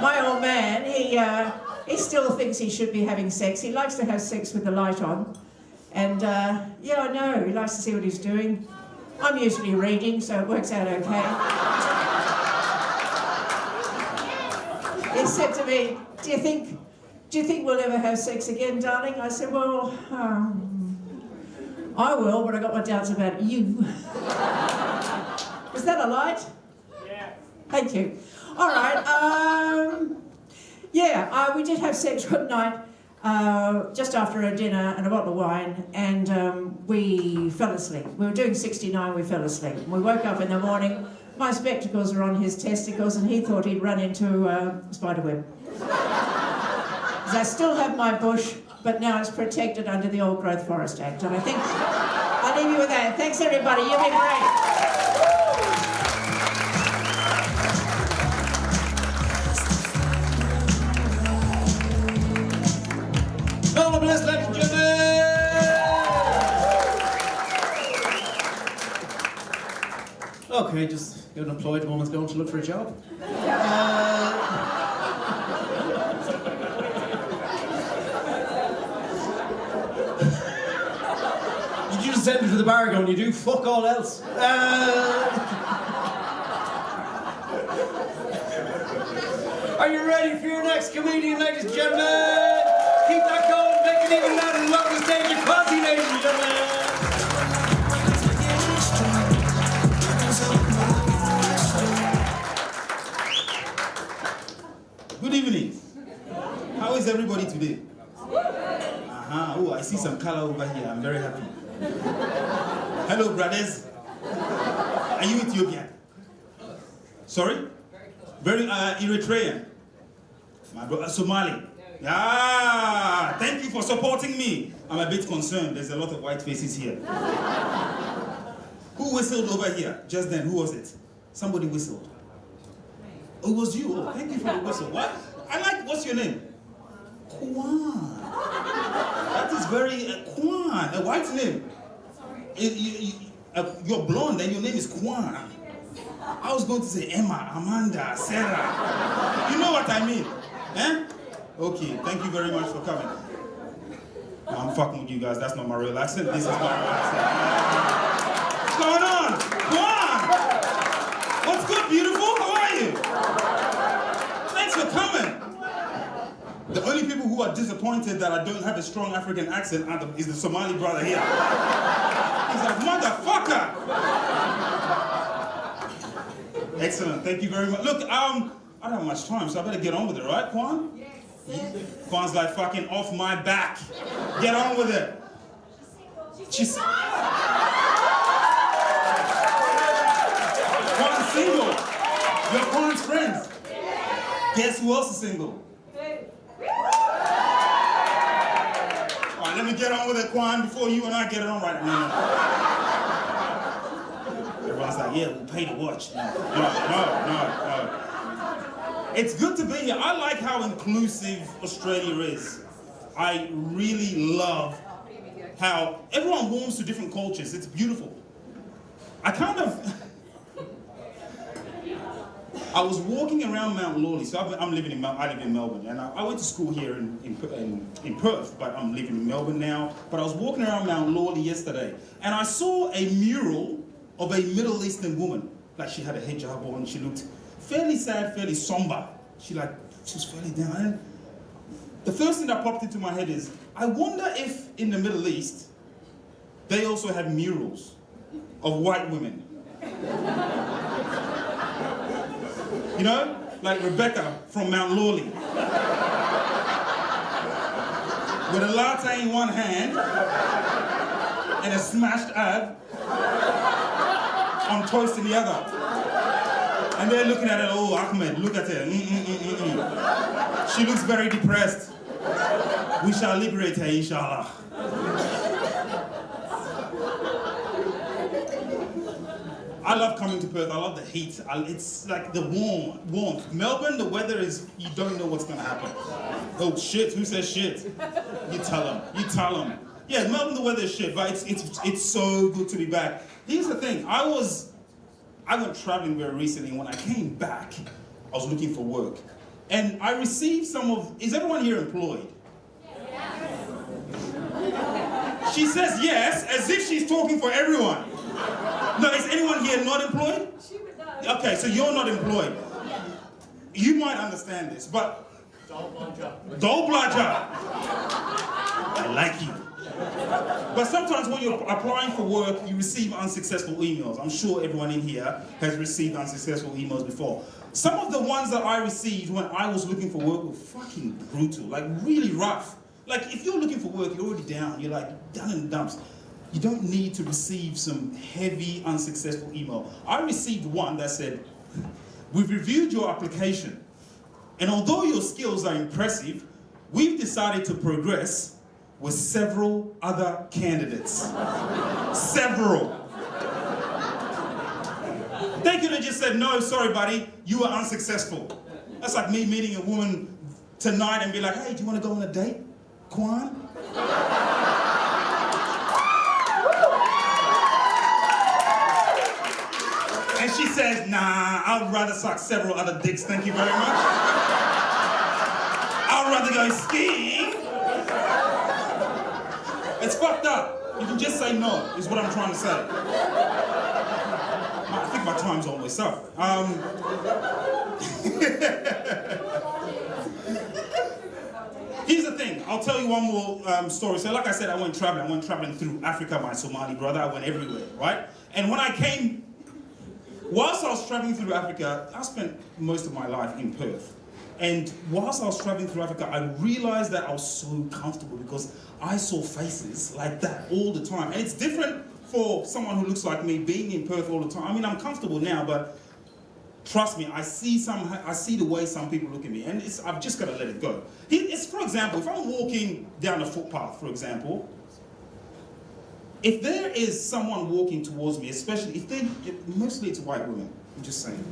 My old man, he still thinks he should be having sex. He likes to have sex with the light on. And, yeah, I know, he likes to see what he's doing. I'm usually reading, so it works out okay. He said to me, do you think we'll ever have sex again, darling? I said, well, I will, but I got my doubts about you. Is that a light? Yeah. Thank you. All right. Yeah, we did have sex one night, just after a dinner and a bottle of wine, and we fell asleep. We were doing 69, we fell asleep. We woke up in the morning, my spectacles were on his testicles, and he thought he'd run into a spiderweb. I still have my bush, but now it's protected under the Old Growth Forest Act, and I think I'll leave you with that. Thanks, everybody. You've been great. Nola, Bliss, ladies and gentlemen! Okay, just got an employed woman's going to look for a job. Did you just send her to the bar going, you do fuck all else? Are you ready for your next comedian, ladies and gentlemen? Keep that going, make it even louder, and welcome to the stage, your Quasi, ladies and gentlemen. Good evening. How is everybody today? Oh, I see some color over here. I'm very happy. Hello, brothers. Are you Ethiopian? Sorry? Very Eritrean. My brother, Somali. Ah, thank you for supporting me. I'm a bit concerned. There's a lot of white faces here. Who whistled over here? Just then, who was it? Somebody whistled. Oh, it was you. Oh, thank you for the whistle. What? What's your name? Kwan. That is very, Kwan, a white name. You're blonde and your name is Kwan. I was going to say Emma, Amanda, Sarah. You know what I mean? Eh? Okay, thank you very much for coming. No, I'm fucking with you guys. That's not my real accent. This is my real accent. What's going on? Kwan! What's good, beautiful? How are you? Thanks for coming. The only people who are disappointed that I don't have a strong African accent is the Somali brother here. He's like, motherfucker! Excellent, thank you very much. Look, I don't have much time, so I better get on with it, right, Kwan? Yes. Kwan's like, fucking off my back. Get on with it. She's Kwan's single. You're Kwan's friends. Guess who else is single? Alright, let me get on with it, Kwan, before you and I get it on right now. Everyone's like, yeah, we'll pay to watch. No. It's good to be here. I like how inclusive Australia is. I really love how everyone warms to different cultures. It's beautiful. I was walking around Mount Lawley, so I live in Melbourne, and I went to school here in Perth, but I'm living in Melbourne now. But I was walking around Mount Lawley yesterday, and I saw a mural of a Middle Eastern woman. Like, she had a hijab on, she looked fairly sad, fairly somber. She was fairly down. And the first thing that popped into my head is, I wonder if in the Middle East, they also have murals of white women. You know, like Rebecca from Mount Lawley. With a latte in one hand and a smashed ab on toast in the other. And they're looking at her, oh, Ahmed, look at her. She looks very depressed. We shall liberate her, inshallah. I love coming to Perth. I love the heat. It's like the warmth. Melbourne, the weather is, you don't know what's going to happen. Oh, shit. Who says shit? You tell them. Yeah, Melbourne, the weather is shit, but it's so good to be back. Here's the thing. I went traveling very recently, and when I came back, I was looking for work. And I received is everyone here employed? Yes. She says yes, as if she's talking for everyone. No, is anyone here not employed? Okay, so you're not employed. You might understand this, but... Dole bludger. I like you. But sometimes when you're applying for work, you receive unsuccessful emails. I'm sure everyone in here has received unsuccessful emails before. Some of the ones that I received when I was looking for work were fucking brutal, like really rough. Like, if you're looking for work, you're already down. You're like down in the dumps. You don't need to receive some heavy, unsuccessful email. I received one that said, we've reviewed your application, and although your skills are impressive, we've decided to progress with several other candidates. Several. They could have just said, no, sorry, buddy, you were unsuccessful. That's like me meeting a woman tonight and be like, hey, do you want to go on a date, Kwan? And she says, nah, I'd rather suck several other dicks, thank you very much. I'd rather go skiing. It's fucked up. You can just say no, is what I'm trying to say. I think my time's almost up. Here's the thing, I'll tell you one more story. So like I said, I went traveling through Africa, my Somali brother, I went everywhere, right? And when I came, whilst I was traveling through Africa, I spent most of my life in Perth. And whilst I was traveling through Africa, I realized that I was so comfortable because I saw faces like that all the time. And it's different for someone who looks like me being in Perth all the time. I mean, I'm comfortable now, but Trust me, I see the way some people look at me, and I've just got to let it go. For example, if I'm walking down a footpath, for example, if there is someone walking towards me, especially mostly it's white women, I'm just saying.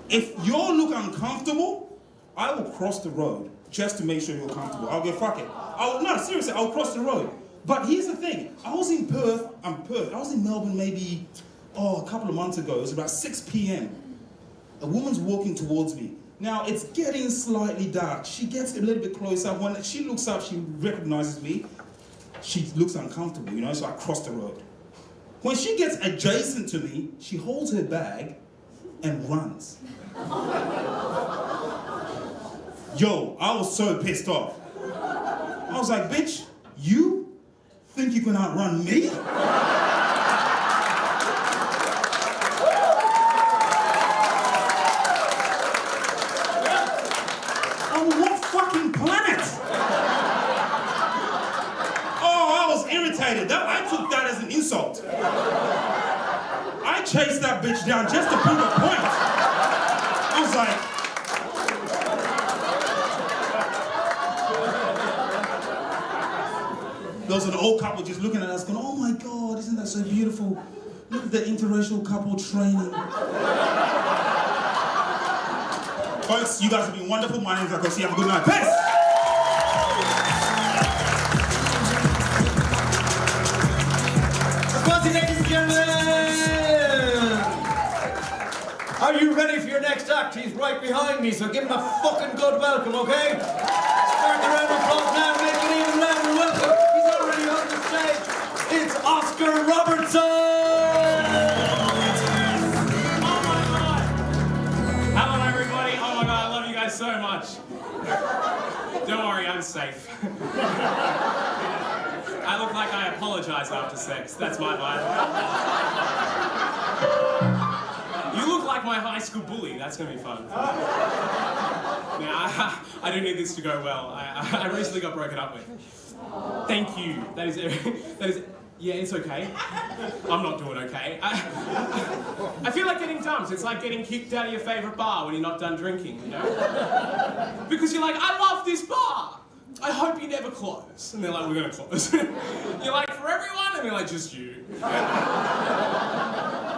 If you look uncomfortable, I will cross the road just to make sure you're comfortable. I'll go, fuck it. No, seriously, I'll cross the road. But here's the thing, I was in Melbourne maybe, a couple of months ago. It was about 6 p.m. A woman's walking towards me. Now, it's getting slightly dark. She gets a little bit closer. When she looks up, she recognizes me. She looks uncomfortable, so I cross the road. When she gets adjacent to me, she holds her bag and runs. Yo, I was so pissed off. I was like, bitch, you think you can outrun me? On what fucking planet? Oh, I was irritated. I took that as an insult. I chased that bitch down just to prove a point. I was like, there was an old couple just looking at us going, oh my God, isn't that so beautiful? Look at the interracial couple training. Folks, you guys have been wonderful. My name is Akosi. Have a good night. Peace! Ladies and gentlemen! Are you ready for your next act? He's right behind me, so give him a fucking good welcome, okay? Start the round of applause now, make it even louder. Welcome. He's already on the stage. It's Oscar Robertson! Oh my God! Hello everybody. Oh my God, I love you guys so much. Don't worry, I'm safe. I look like I apologize after sex. That's my vibe. You look like my high school bully. That's gonna be fun. Now, I do need this to go well. I recently got broken up with. Thank you. That is. Yeah, it's okay. I'm not doing okay. I feel like getting dumped. It's like getting kicked out of your favorite bar when you're not done drinking. Because you're like, I love this bar. I hope you never close. And they're like, we're gonna close. You're like, for everyone? And they're like, just you.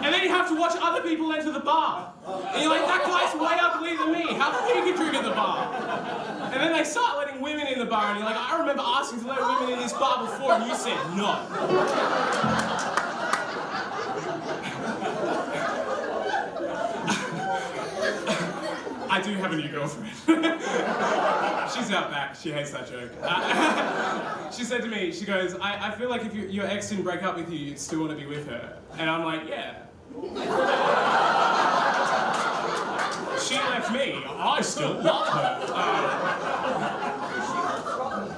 And then you have to watch other people enter the bar. And you're like, that guy's way uglier than me. How come he can drink at the bar? And then they start letting women in the bar, and you're like, I remember asking to let women in this bar before, and you said no. I do have a new girlfriend. She's out back. She hates that joke. She said to me, she goes, I feel like if your ex didn't break up with you, you'd still want to be with her. And I'm like, yeah. She left me. I still love her.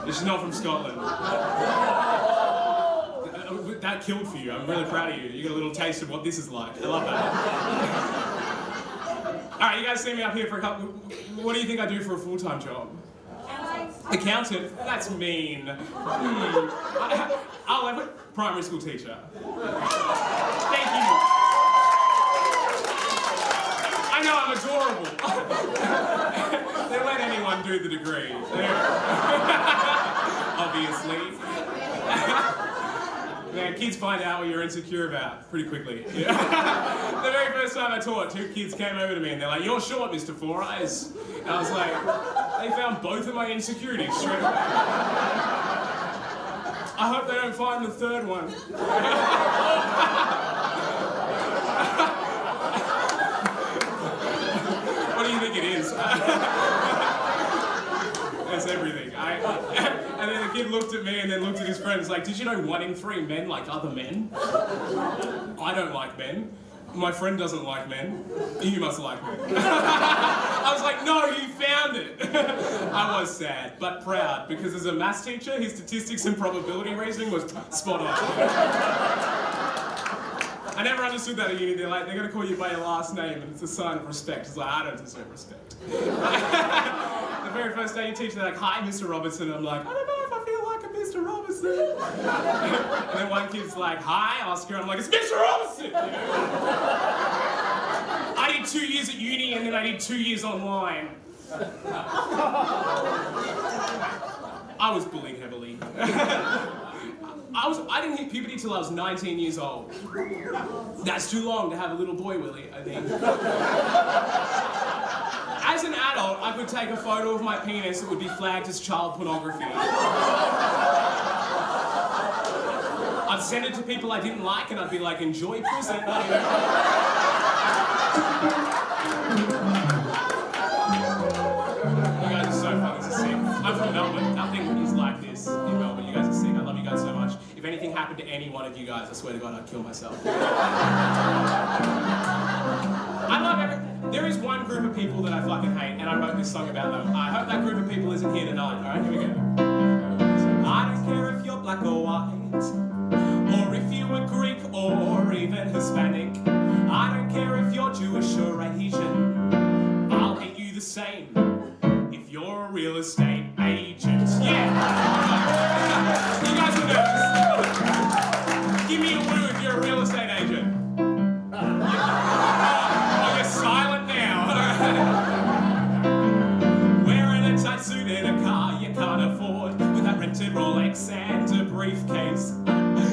She's not from Scotland. That killed for you. I'm really proud of you. You got a little taste of what this is like. I love that. Alright, you guys see me up here for a couple... What do you think I do for a full-time job? Accountant? That's mean. I'll have a primary school teacher. Thank you. I know, I'm adorable. They let anyone do the degree. Obviously. Man, kids find out what you're insecure about pretty quickly. Yeah. The very first time I taught, 2 kids came over to me and they're like, you're short, Mr. Four Eyes. And I was like, they found both of my insecurities straight away. I hope they don't find the third one. What do you think it is? That's everything. And then the kid looked at me and then looked at his friend and was like, did you know 1 in 3 men like other men? I don't like men. My friend doesn't like men. You must like men. I was like, no, you found it. I was sad, but proud, because as a maths teacher, his statistics and probability reasoning was spot on. I never understood that at uni. They're like, they're going to call you by your last name and it's a sign of respect. It's like, I don't deserve respect. The very first day you teach, they're like, hi, Mr. Robertson. I'm like, I don't know if I feel like a Mr. Robertson. And then one kid's like, hi, Oscar. I'm like, it's Mr. Robertson! I I did 2 years at uni and then I did 2 years online. I was bullied heavily. I didn't hit puberty till I was 19 years old. That's too long to have a little boy willy, I think. As an adult, I could take a photo of my penis that would be flagged as child pornography. I'd send it to people I didn't like and I'd be like, enjoy prison. You guys are so fun, this is sick. I'm from Melbourne, nothing is like this in Melbourne. You guys are sick, I love you guys so much. If anything happened to any one of you guys, I swear to God, I'd kill myself. I love there is one group of people that I fucking hate, and I wrote this song about them. I hope that group of people isn't here tonight. Alright, here we go. I don't care if you're black or white, or if you were Greek or even Hispanic. I don't care if you're Jewish or Asian. I'll hate you the same if you're a real estate agent. Yeah! You guys are nervous. Give me a woo if you're a real estate agent. Oh, you're silent now. Wearing a tight suit in a car you can't afford, with a rented Rolex and a briefcase.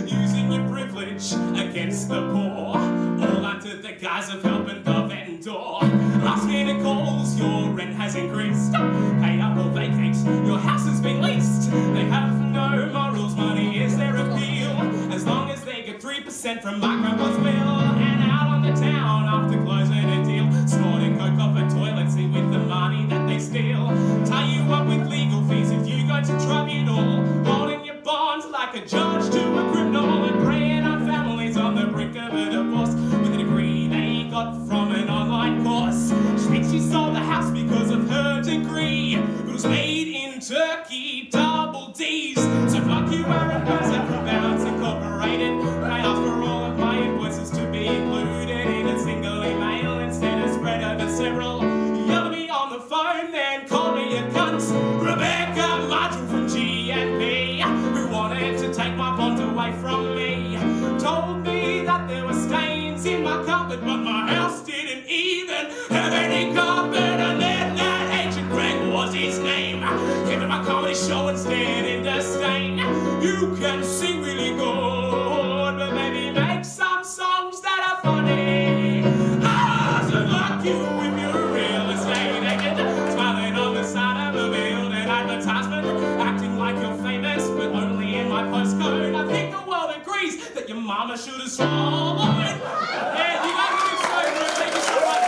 Using your privilege against the poor, all under the guise of helping the vendor. Last minute calls, your rent has increased. Pay up or vacate, your house has been leased. They have no morals, money is their appeal, as long as they get 3% from my grandpa's will. And out on the town after closing a deal, snorting coke off a toilet seat with the money that they steal. Tie you up with legal fees if you go to tribunal, holding your bonds like a judge to a criminal, and preying on families on the brink of a divorce with a degree they got from an online course. She thinks she sold the house because of her degree. It was made in Turkey, double D's. So fuck you, Aaron Burns from Bounce Incorporated. I asked for all of my invoices to be included in a single email instead of spread over several. Yelled at me on the phone, then called me a cunt. Rebecca Martin from G&P, who wanted to take my bond away from me, told me that there were stains in my carpet, but my house didn't even have any carpet. And then that agent Greg was his name, came to my comedy show and stared in disdain. You can sing really good, but maybe make some songs that are funny. I said, fuck you if you're a real estate agent, smiling on the side of a building advertisement, acting like you're famous, but only in my postcode. I think the world agrees that your mama should have swallowed. Yeah, you guys are so good. Thank you so much.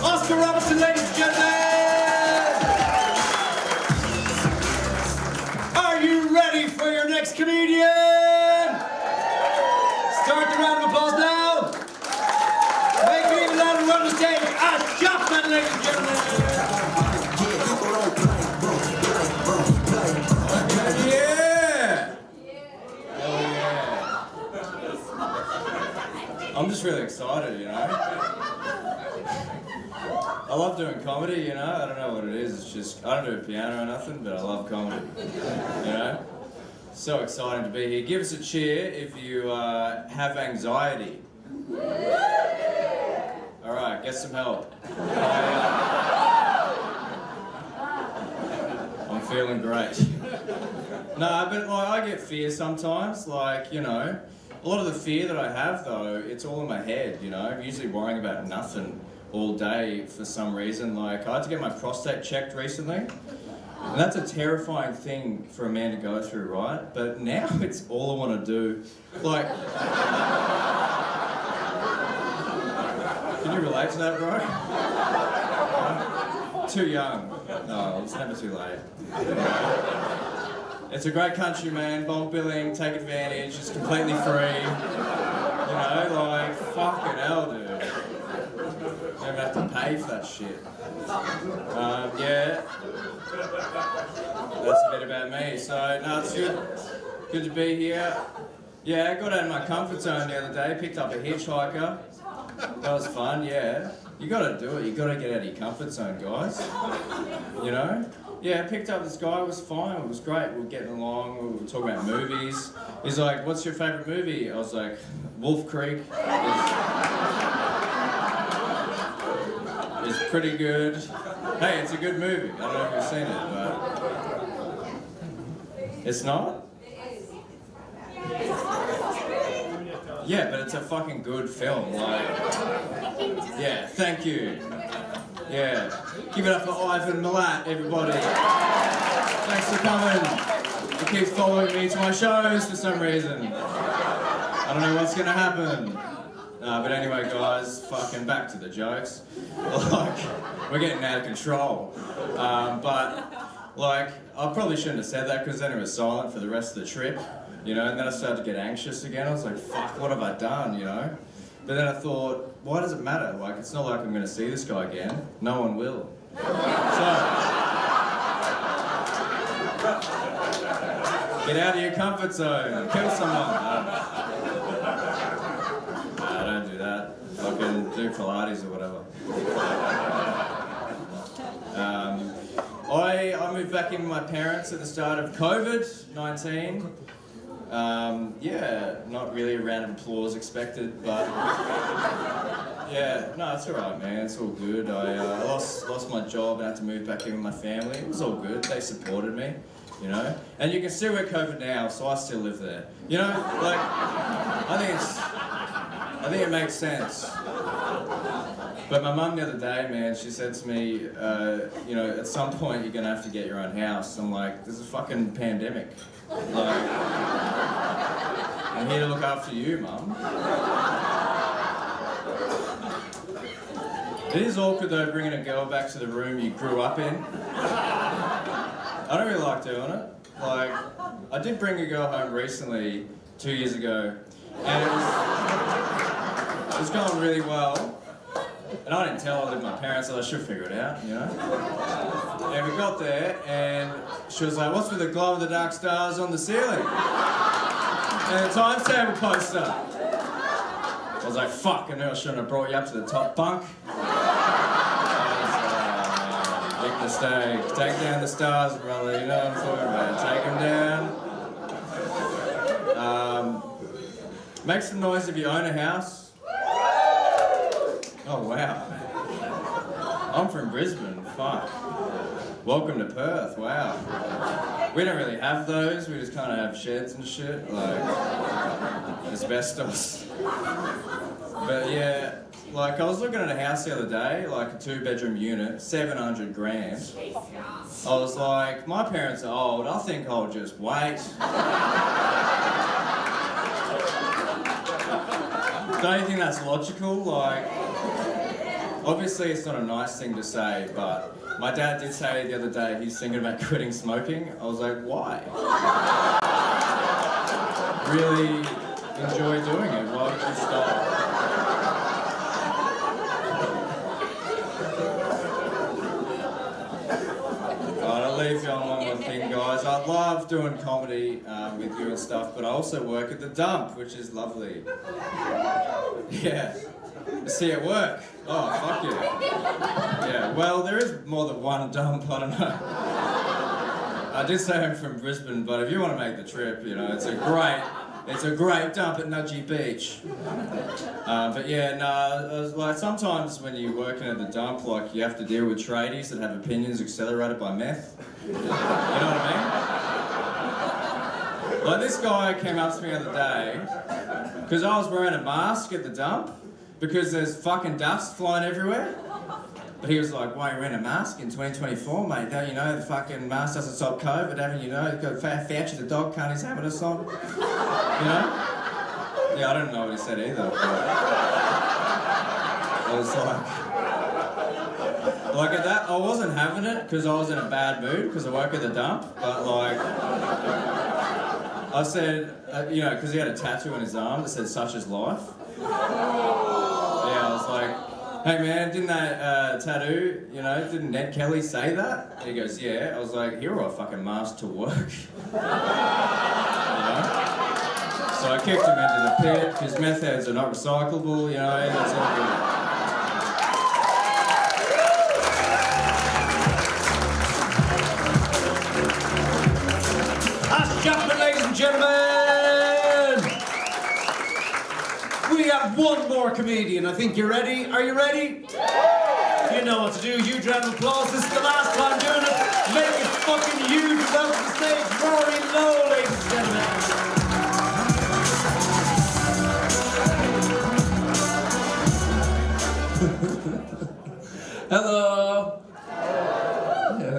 Oscar Robertson, ladies and gentlemen! Are you ready for your next comedian? Start the round of applause now. Make it even louder, run the stage. Ash Chapman, ladies and gentlemen. Yeah! Hell yeah. I'm just really excited, you know? I love doing comedy, you know? I don't know what it is, it's just, I don't do piano or nothing, but I love comedy, you know? So exciting to be here. Give us a cheer if you have anxiety. Alright, get some help. I'm feeling great. No, but like, I get fear sometimes, like, you know. A lot of the fear that I have, though, it's all in my head, you know? I'm usually worrying about nothing all day for some reason. Like, I had to get my prostate checked recently, and that's a terrifying thing for a man to go through, right? But now it's all I want to do. Like, can you relate to that, bro? Too young. No, it's never too late. It's a great country, man. Bulk billing, take advantage, it's completely free. You know, like, fucking hell, dude. You don't have to pay for that shit. Yeah. That's a bit about me. So, no, it's good. Good to be here. Yeah, I got out of my comfort zone the other day, picked up a hitchhiker. That was fun, yeah. You gotta do it. You gotta get out of your comfort zone, guys. You know? Yeah, I picked up this guy. It was fine. It was great. We were getting along. We were talking about movies. He's like, "What's your favourite movie?" I was like, "Wolf Creek." It's pretty good. Hey, it's a good movie. I don't know if you've seen it, but it's not. Yeah, but it's a fucking good film. Like, yeah, thank you. Yeah, give it up for Ivan Milat, everybody. Thanks for coming. He keeps following me to my shows for some reason. I don't know what's gonna happen. But anyway, guys, fucking back to the jokes. Like, we're getting out of control. But, like, I probably shouldn't have said that because then it was silent for the rest of the trip. You know, and then I started to get anxious again. I was like, fuck, what have I done, you know? But then I thought, why does it matter? Like, it's not like I'm going to see this guy again. No one will. So, get out of your comfort zone. Kill someone. No, don't do that. Fucking do Pilates or whatever. I moved back in with my parents at the start of COVID-19. Yeah, not really a round of applause expected, but yeah, no, it's all right, man. It's all good. I lost my job and had to move back in with my family. It was all good. They supported me, you know. And you can see we're COVID now, so I still live there. You know, like I think it makes sense. But my mum the other day, man, she said to me, you know, at some point you're gonna have to get your own house. I'm like, there's a fucking pandemic. Like, I'm here to look after you, Mum. It is awkward though, bringing a girl back to the room you grew up in. I don't really like doing it. Like, I did bring a girl home recently, 2 years ago, and it was going really well. And I didn't tell her I lived with my parents, so I should figure it out, you know? And we got there, and she was like, "What's with the glow of the dark stars on the ceiling? And the times table poster." I was like, "Fuck, I knew I shouldn't have brought you up to the top bunk." Big mistake. Take down the stars, brother, you know what I'm talking about. Take them down. Make some noise if you own a house. Oh, wow. I'm from Brisbane, fuck. Welcome to Perth, wow. We don't really have those, we just kind of have sheds and shit, like asbestos. But yeah, like I was looking at a house the other day, like a 2-bedroom unit, 700 grand. I was like, my parents are old, I think I'll just wait. Don't you think that's logical? Like, obviously it's not a nice thing to say, but my dad did say the other day he's thinking about quitting smoking. I was like, why? Really enjoy doing it. Why would you stop? Alright, I'll leave you on one more thing, guys. I love doing comedy with you and stuff, but I also work at the dump, which is lovely. Yeah. See you at work. Oh, fuck yeah. Yeah, well, there is more than one dump, I don't know. I did say I'm from Brisbane, but if you want to make the trip, you know, it's a great dump at Nudgee Beach. But yeah, no, like sometimes when you're working at the dump, like you have to deal with tradies that have opinions accelerated by meth. You know what I mean? Like this guy came up to me the other day, because I was wearing a mask at the dump, because there's fucking dust flying everywhere. But he was like, "Why are you wearing a mask in 2024, mate? Don't you know the fucking mask doesn't stop COVID, haven't you know? You've got Fauci the dog cunt, he's having us on." You know? Yeah, I don't know what he said either. But I was like at that, I wasn't having it because I was in a bad mood because I work at the dump, but like, I said, you know, because he had a tattoo on his arm that said "Such is life." Yeah, I was like, "Hey man, didn't that tattoo, you know, didn't Ned Kelly say that?" And he goes, "Yeah." I was like, "Here are a fucking mask to work." You know? So I kicked him into the pit, because meth heads are not recyclable, you know, it's all good. have one more comedian. I think you're ready. Are you ready? You know what to do. Huge round of applause. This is the last time doing it. Make it fucking huge. Welcome to the stage, Rory Low, ladies and gentlemen. Hello.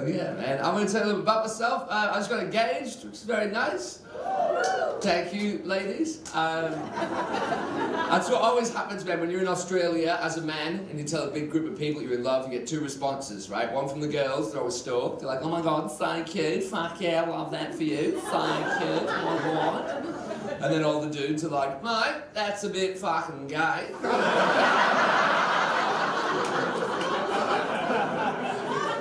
Yeah, man. I'm going to tell you a little bit about myself. I just got engaged, which is very nice. Thank you, ladies. That's what always happens, man, when you're in Australia as a man and you tell a big group of people you're in love, you get two responses, right? One from the girls, they're always stoked. They're like, oh my God, thank you. Fuck yeah, I love that for you. Thank you. Oh my God. And then all the dudes are like, mate, that's a bit fucking gay.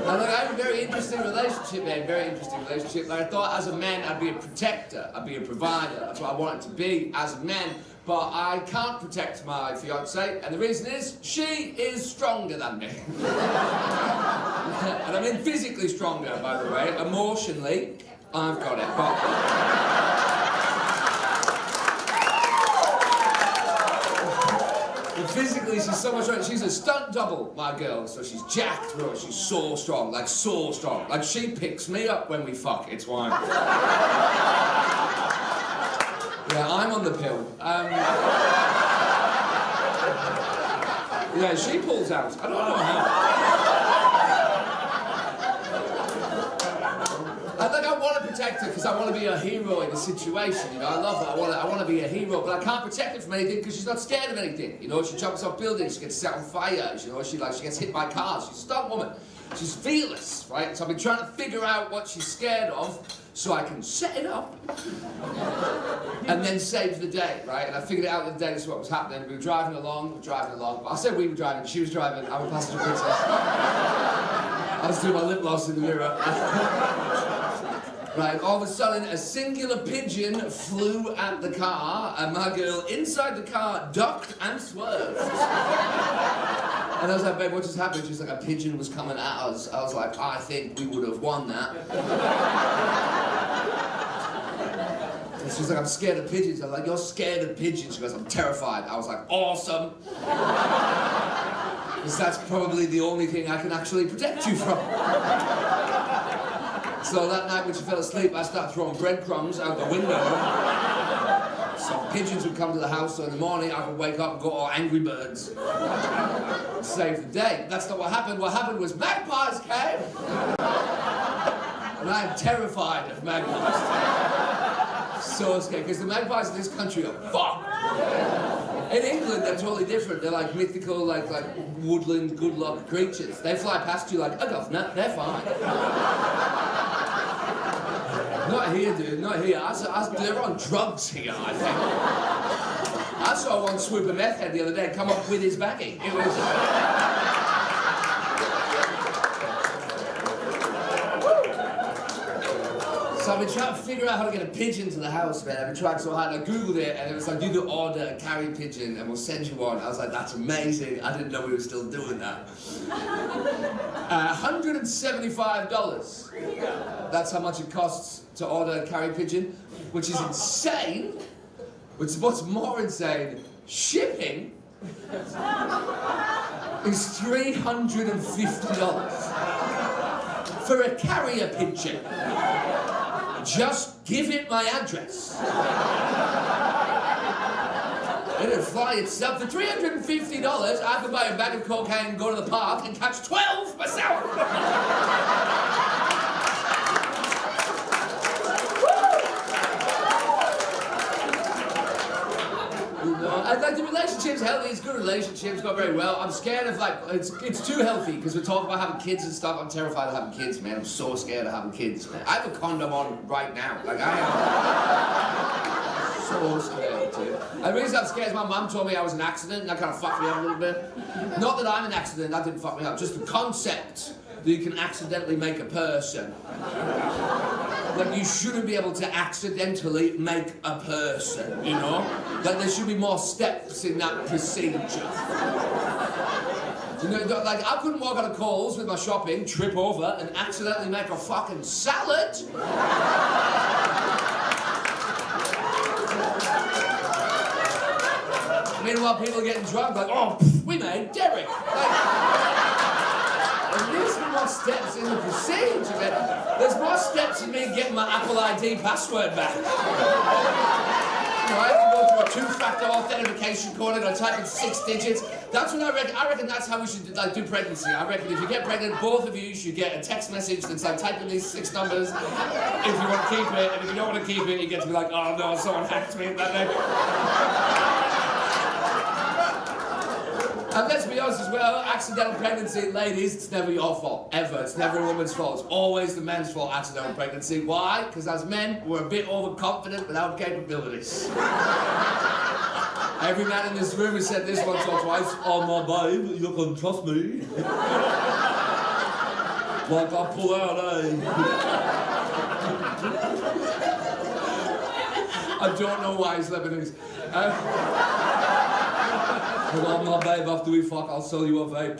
And like, I have a very interesting relationship, man, very interesting relationship. Like, I thought as a man I'd be a protector, I'd be a provider. That's what I wanted to be as a man. But I can't protect my fiancée, and the reason is, she is stronger than me. And I mean physically stronger, by the way. Emotionally, I've got it. But physically, she's so much stronger. She's a stunt double, my girl. So she's jacked, bro. She's so strong, like so strong. Like she picks me up when we fuck. It's wine. Yeah, I'm on the pill. Yeah, she pulls out. I don't know how. I want to protect her because I want to be a hero in a situation, you know. I love her. I want to be a hero, but I can't protect her from anything because she's not scared of anything. You know, she jumps off buildings, she gets set on fire. You know, she gets hit by cars. She's a stunt woman. She's fearless, right? So I've been trying to figure out what she's scared of so I can set it up and then save the day, right? And I figured it out the day. This is what was happening. We were driving along. I said we were driving. She was driving. I'm a passenger princess. I was doing my lip gloss in the mirror. Right, all of a sudden, a singular pigeon flew at the car, and my girl inside the car ducked and swerved. And I was like, babe, what just happened? She's like, a pigeon was coming at us. I was like, I think we would have won that. And she's like, I'm scared of pigeons. I was like, you're scared of pigeons? She goes, I'm terrified. I was like, awesome. Because that's probably the only thing I can actually protect you from. So that night when she fell asleep, I started throwing breadcrumbs out the window. So pigeons would come to the house, so in the morning I could wake up and go, oh, Angry Birds. Save the day. That's not what happened. What happened was magpies came. And I am terrified of magpies. So scared, because the magpies in this country are fucked. In England, they're totally different. They're like mythical, like woodland, good luck creatures. They fly past you like, oh, governor, they're fine. Not here, dude, not here. They're on drugs here, I think. I saw one swoop a meth head the other day come up with his baggie. It was... So I've been trying to figure out how to get a pigeon to the house, man. I've been trying so hard. I Googled it, and it was like, you can order a carry pigeon, and we'll send you one. I was like, that's amazing. I didn't know we were still doing that. $175. That's how much it costs to order a carry pigeon, which is insane. Which, what's more insane, shipping is $350 for a carrier pigeon. Just give it my address. It'll fly itself. For $350, I could buy a bag of cocaine and go to the park and catch 12 myself. Like the relationship's healthy, it's good relationships, got very well. I'm scared of it's too healthy because we're talking about having kids and stuff. I'm terrified of having kids, man. I'm so scared of having kids, man. I have a condom on right now. Like I am so scared, dude. And the reason I'm scared is my mum told me I was an accident and that kind of fucked me up a little bit. Not that I'm an accident, that didn't fuck me up. Just the concept that you can accidentally make a person. Like, you shouldn't be able to accidentally make a person, you know? Like, there should be more steps in that procedure. You know, like, I couldn't walk out of Coles with my shopping, trip over, and accidentally make a fucking salad. I Meanwhile, people are getting drunk, like, oh, we made Derek. Like, at least there are more steps in the procedure, man. There's more steps in me getting my Apple ID password back. I have to go through a two-factor authentication code and I type in 6 digits. That's what I reckon. I reckon that's how we should like do pregnancy. I reckon if you get pregnant, both of you should get a text message that's like type in these 6 numbers if you want to keep it, and if you don't want to keep it, you get to be like, oh no, someone hacked me that day. And let's be honest as well, accidental pregnancy, ladies, it's never your fault, ever. It's never a woman's fault. It's always the man's fault, accidental pregnancy. Why? Because as men, we're a bit overconfident with our capabilities. Every man in this room has said this once or twice, oh my babe, you can trust me. Like I pull out, eh? I don't know why he's Lebanese. Come on, my babe, after we fuck, I'll sell you a vape.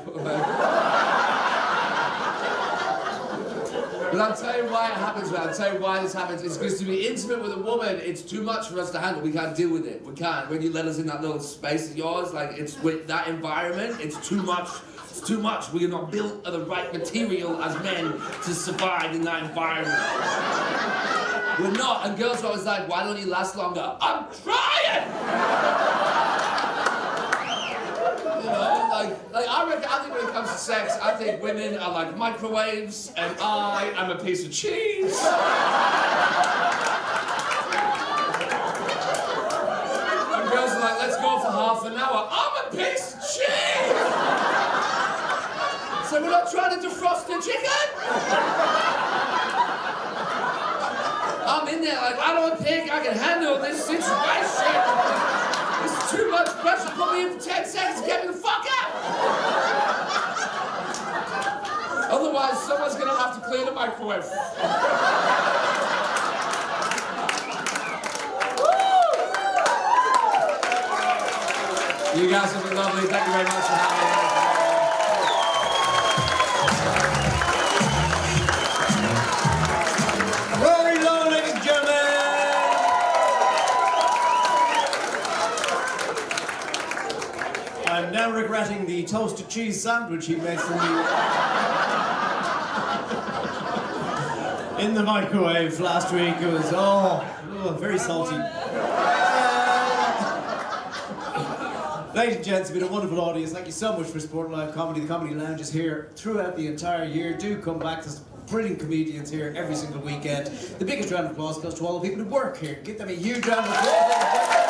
But I'll tell you why it happens, man. I'll tell you why this happens. It's because to be intimate with a woman, it's too much for us to handle. We can't deal with it. We can't. When you let us in that little space of yours, like, it's with that environment, it's too much. It's too much. We are not built of the right material as men to survive in that environment. We're not. And girls are always like, why don't you last longer? I'm trying! You know, like I think when it comes to sex, I think women are like microwaves, and I am a piece of cheese. And girls are like, let's go for half an hour. I'm a piece of cheese. So we're not trying to defrost the chicken. I'm in there like, I don't think I can handle this situation. It's too much pressure. Put me in for 10 seconds and get me the fuck out. Otherwise, someone's gonna have to clean the microwave. You guys have been lovely. Thank you very much for having me. Rory Low, ladies and gentlemen. I'm now regretting the toasted cheese sandwich he made for me in the microwave last week. It was, very salty. Ladies and gents, it's been a wonderful audience. Thank you so much for supporting live comedy. The Comedy Lounge is here throughout the entire year. Do come back. There's brilliant comedians here every single weekend. The biggest round of applause goes to all the people who work here. Give them a huge round of applause.